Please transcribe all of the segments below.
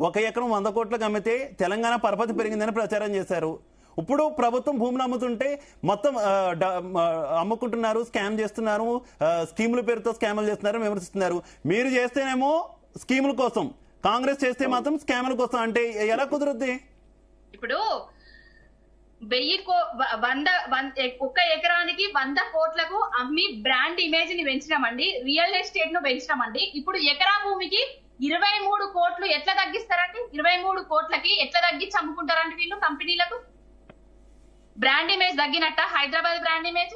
1 ఎకరం 100 కోట్లకు అమ్మితే తెలంగాణ పరపతి పెరిగిందని ప్రచారం చేశారు. ఇప్పుడు ప్రభుత్వం భూములు అమ్ముతుంటే మొత్తం అమ్ముకుంటున్నారు, స్కామ్ చేస్తున్నారు, స్కీముల పేరుతో స్కాములు చేస్తున్నారు, విమర్శిస్తున్నారు. మీరు చేస్తేనేమో స్కీముల కోసం, కాంగ్రెస్ చేస్తే మాత్రం స్కాముల కోసం. అంటే ఎలా కుదురుద్ది? ఇప్పుడు 1 ఎకరానికి 100 కోట్లకు అమ్మి బ్రాండ్ ఇమేజ్ ని పెంచినామండి, రియల్ ఎస్టేట్ ను పెంచినామండి. ఇప్పుడు ఎకరా భూమికి 23 కోట్లు ఎట్లా తగ్గిస్తారండి? 23 కోట్లకి ఎట్లా తగ్గించి అమ్ముకుంటారండి వీళ్ళు కంపెనీలకు? బ్రాండ్ ఇమేజ్ తగ్గినట్ట హైదరాబాద్ బ్రాండ్ ఇమేజ్?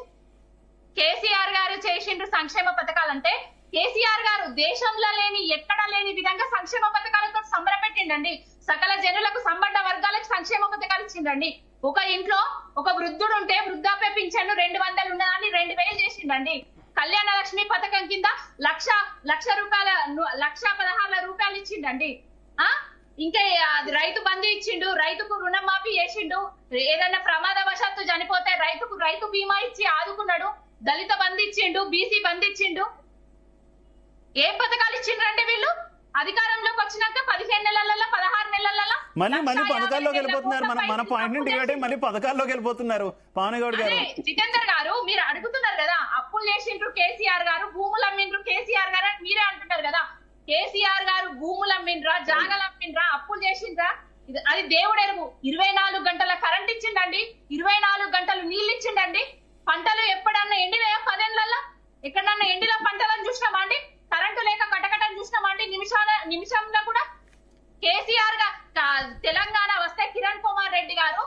కేసీఆర్ గారు చేసిండ్రు సంక్షేమ పథకాలంటే, కేసీఆర్ గారు దేశంలో లేని ఎక్కడ లేని విధంగా సంక్షేమ పథకాలతో సంబరపెట్టిండండి. సకల జనులకు, సంబంధ వర్గాలకు సంక్షేమ పథకాలు ఇచ్చిండండి. ఒక ఇంట్లో ఒక వృద్ధుడు ఉంటే వృద్ధాప్య పింఛన్ను 200 ఉన్నదాన్ని 2000 చేసిండండి. కళ్యాణ లక్ష్మి పథకం కింద లక్ష రూపాయల 1,16,000 రూపాయలు ఇచ్చిండండి. ఇంకా రైతు బంధు ఇచ్చిండు, రైతుకు రుణమాఫీ చేసిండు, ఏదైనా ప్రమాదవశాత్తు చనిపోతే రైతు బీమా ఇచ్చి ఆదుకున్నాడు, దళిత బంధు ఇచ్చిండు, బీసీ బంధు ఇచ్చిండు. ఏ పథకాలు ఇచ్చిండ్రంటే వీళ్ళు అధికారంలోకి వచ్చినాక 15 నెలలలో 16 నెలలలో మళ్ళీ పథకాల్లోకి వెళ్ళిపోతున్నారు. మన పాయింట్ డివైడ్ అయ్యి మళ్ళీ పథకాల్లోకి వెళ్ళిపోతున్నారు. పవన్ గౌడ్ గారు, జితేందర్ గారు, మీరు అడుగుతున్నారు కదా, అప్పులు చేసిండ్రు కేసీఆర్ గారు, భూములు అమ్మిండ్రు కేసీఆర్ గారు అని మీరే అంటున్నారు కదా. కేసీఆర్ గారు భూములు అమ్మిండ్రా, జాగలు అమ్మిండ్రా, అప్పులు చేసిండ్రా? అది దేవుడు ఎరుగు. 24 గంటల కరెంట్ ఇచ్చిండండి, 24 గంటలు నీళ్లు ఇచ్చిండండి. పంటలు ఎప్పుడన్నా ఎండినాయా 10 ఏళ్లలో? ఎక్కడన్నా ఎండిలో పంటలను చూసినామా అండి? కరెంటు లేక కటకటని చూసినామా అండి? నిమిషంలో కూడా కేసీఆర్ తెలంగాణ వస్తే కిరణ్ కుమార్ రెడ్డి గారు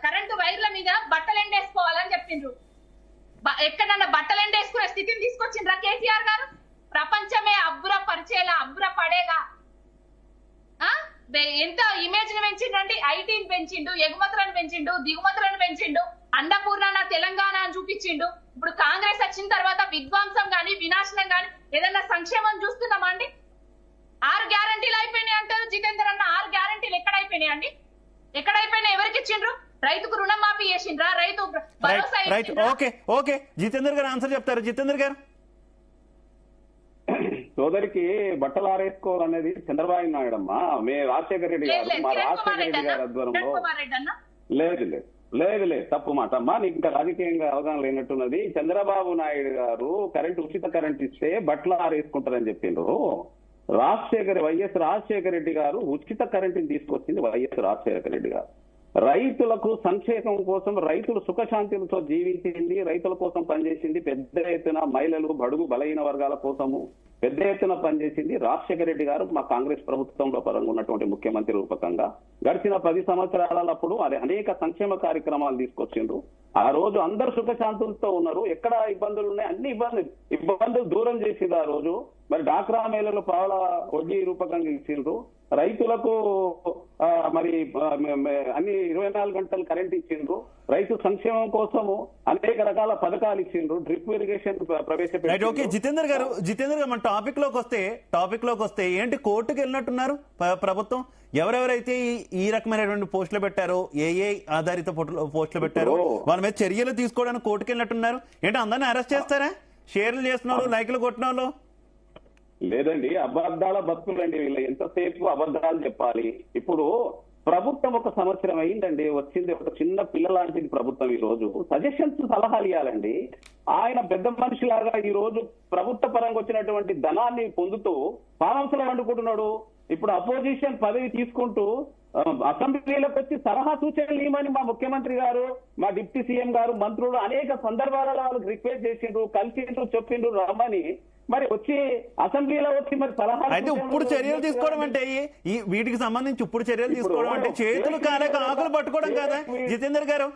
కరెంటు వైర్ల మీద బట్టలు ఎండేసుకోవాలని చెప్పిండ్రు. ఎక్కడన్నా బట్టలు ఎండేసుకునే స్థితిని తీసుకొచ్చిండ్రా కేసీఆర్ గారు? ప్రపంచమే అబ్బురపరిచేలా, అబ్బురపడేలా ఎంత ఇమేజ్ ని పెంచిండండి. ఐటీని పెంచిండు, ఎగుమతులను పెంచిండు, దిగుమతులను పెంచిండు, అన్నపూర్ణ తెలంగాణ అని చూపించిండు. ఇప్పుడు కాంగ్రెస్ వచ్చిన తర్వాత విధ్వంసం గాని, వినాశనం గాని, ఏదన్నా సంక్షేమం చూస్తున్నామా అండి? 6 గ్యారంటీలు అయిపోయినాయి అంటారు జితేందర్ అన్న. 6 గ్యారంటీలు ఎక్కడైపోయినాయి అండి? ఎక్కడైపోయినా ఎవరికి ఇచ్చిండ్రు? రైతుకు రుణమాఫీ చేసిండ్రా? రైతు భరోసా? ఓకే జితేందర్ గారు ఆన్సర్ చెప్తారు. జితేందర్ గారు, సోదరికి బట్టలు ఆరేసుకోవాలనేది చంద్రబాబు నాయుడు అమ్మా, రాజశేఖర రెడ్డి గారు, మా రాజశేఖర రెడ్డి గారి ఆధ్వర్యంలో. లేదు తప్పు మాట అమ్మా, నీకు ఇంకా రాజకీయంగా అవగాహన లేనట్టున్నది. చంద్రబాబు నాయుడు గారు ఉచిత కరెంట్ ఇస్తే బట్టలు ఆరేసుకుంటారని చెప్పిండ్రు. వైఎస్ రాజశేఖర రెడ్డి గారు ఉచిత కరెంటుని తీసుకొచ్చింది వైఎస్ రాజశేఖర రెడ్డి గారు. రైతులకు సంక్షేమం కోసం, రైతులు సుఖశాంతులతో జీవించింది, రైతుల కోసం పనిచేసింది. పెద్ద ఎత్తున మహిళలు, బడుగు బలహీన వర్గాల కోసము పెద్ద ఎత్తున పనిచేసింది రాజశేఖర రెడ్డి గారు. మా కాంగ్రెస్ ప్రభుత్వంలో పరంగా ఉన్నటువంటి ముఖ్యమంత్రి రూపకంగా గడిచిన 10 సంవత్సరాలప్పుడు అనేక సంక్షేమ కార్యక్రమాలు తీసుకొచ్చిండ్రు. ఆ రోజు అందరు సుఖశాంతులతో ఉన్నారు. ఎక్కడ ఇబ్బందులు ఉన్నాయి, అన్ని ఇబ్బందులు దూరం చేసింది ఆ రోజు. మరి డాక్రా మేళలు పావుల వడ్డీ రూపకంగా ఇచ్చిండ్రు. రైతులకు మరి అన్ని 24 గంటలు కరెంట్ ఇచ్చిండ్రు. రైతు సంక్షేమం కోసము అనేక రకాల పథకాలు ఇచ్చిండ్రు. డ్రిప్ ఇరిగేషన్ ప్రవేశపెట్టారు. జితేందర్ గారు మన టాపిక్ లోకి వస్తే ఏంటి, కోర్టుకు వెళ్ళినట్టున్నారు ప్రభుత్వం? ఎవరెవరైతే ఈ రకమైనటువంటి పోస్టులు పెట్టారో, ఏ ఆధారిత పోస్టులు పెట్టారో వాళ్ళ మీద చర్యలు తీసుకోవడానికి కోర్టుకు వెళ్ళినట్టున్నారు. ఏంటి, అందరినీ అరెస్ట్ చేస్తారా? షేర్లు చేస్తున్నారు, లైకులు కొట్టిన వాళ్ళు? లేదండి, అబద్ధాల బతుకులండి వీళ్ళు. ఎంతసేపు అబద్ధాలు చెప్పాలి. ఇప్పుడు ప్రభుత్వం 1 సంవత్సరం అయిందండి, వచ్చింది ఒక చిన్న పిల్ల లాంటిది ప్రభుత్వం. ఈ రోజు సజెషన్స్, సలహాలు ఇవ్వాలండి. ఆయన పెద్ద మనిషిలాగా ఈ రోజు ప్రభుత్వ పరంగా వచ్చినటువంటి ధనాన్ని పొందుతూ పావంసలు వండుకుంటున్నాడు. ఇప్పుడు అపోజిషన్ పదవి తీసుకుంటూ అసెంబ్లీలకు వచ్చి సలహా సూచనలు ఇవ్వమని మా ముఖ్యమంత్రి గారు, మా డిప్యూటీ సీఎం గారు, మంత్రులు అనేక సందర్భాలలో వాళ్ళకి రిక్వెస్ట్ చేసిండ్రు, కలిసిండ్రు, చెప్పిండ్రు రమ్మని. మరి వచ్చి అసెంబ్లీలో వచ్చి మరి సలహా అయితే ఇప్పుడు చర్యలు తీసుకోవడం అంటే వీటికి సంబంధించి ఇప్పుడు చర్యలు తీసుకోవడం అంటే చేతులు కాలేక ఆకులు పట్టుకోవడం కదా జితేందర్ గారు?